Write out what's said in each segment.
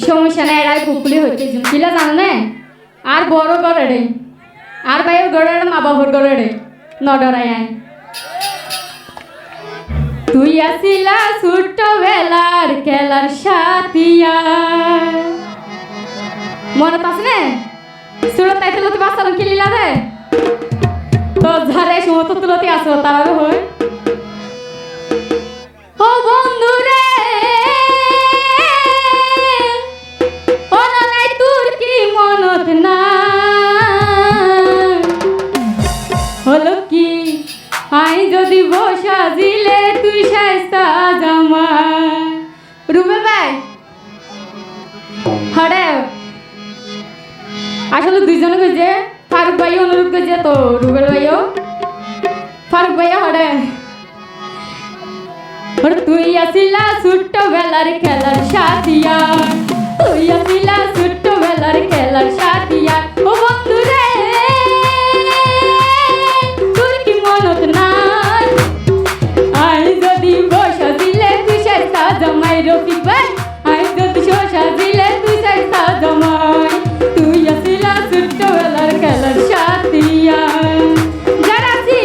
সমস্যা নাই এরাই কুকুলি হইতে কিলা জানো না আর বড় গড়ে রে আর ভাইয়ের গড়ে মা বাবার গড়ে রে নডরাই আয় তুই আসিলা ছোট্ট বেলার খেলার সাথিয়া মনে পাস না সুরত তাই তুলতে বাসালাম খেলিলা রে তো ঝাড়ে সমত তুলতে আসো তারা হয় ও বন্ধু রে ও নাই তোর কি মনত না হলো কি আই যদি বসা দিলে তুই শাস্তা জামা রুবেল ভাই হরে আসলে দুইজনে কইছে ফারুক ভাই অনুরোধ কইছে তো রুবেল ভাইও ফারুক ভাইয়া হরে তুই আসিলা ছোট্ট বেলার খেলার সাথিয়া তুই আসিলা ছোট্ট বেলার খেলার সাথিয়া ও বন্ধু রে তোর কি মনত নাই আই যদি বসা দিলে তুই শাস্তা জামাই রফিক ভাই আই যদি বসা দিলে তুই শাস্তা জামাই তুই আসিলা ছোট্ট বেলার খেলার সাথিয়া যারা আছি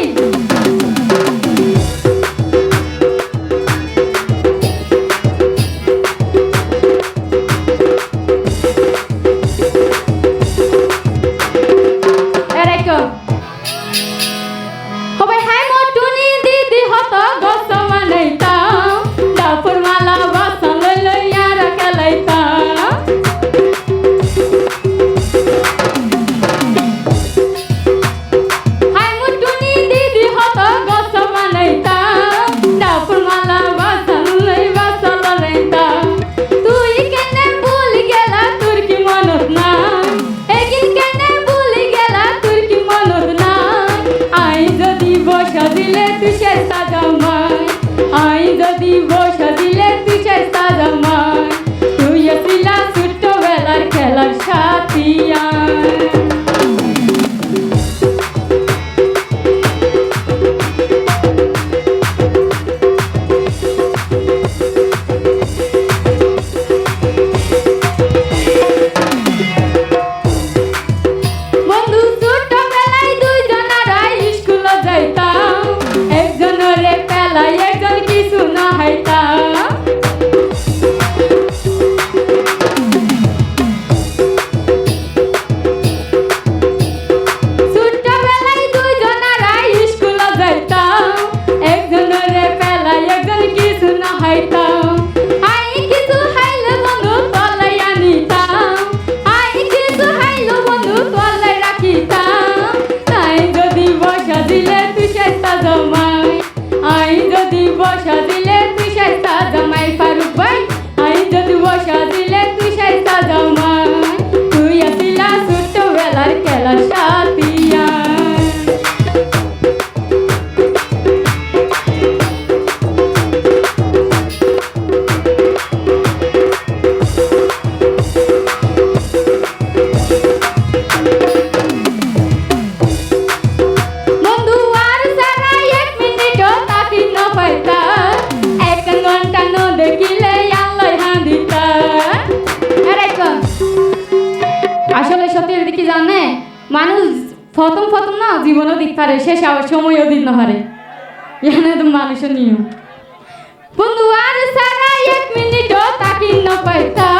মানুষ প্রথম না জীবনও দিতে পারে শেষ সময়ও দিতে না পারে এখানে তো মানুষের নিয়ম বন্ধু আর সারা 1 মিনিটও তাকি না পাইতা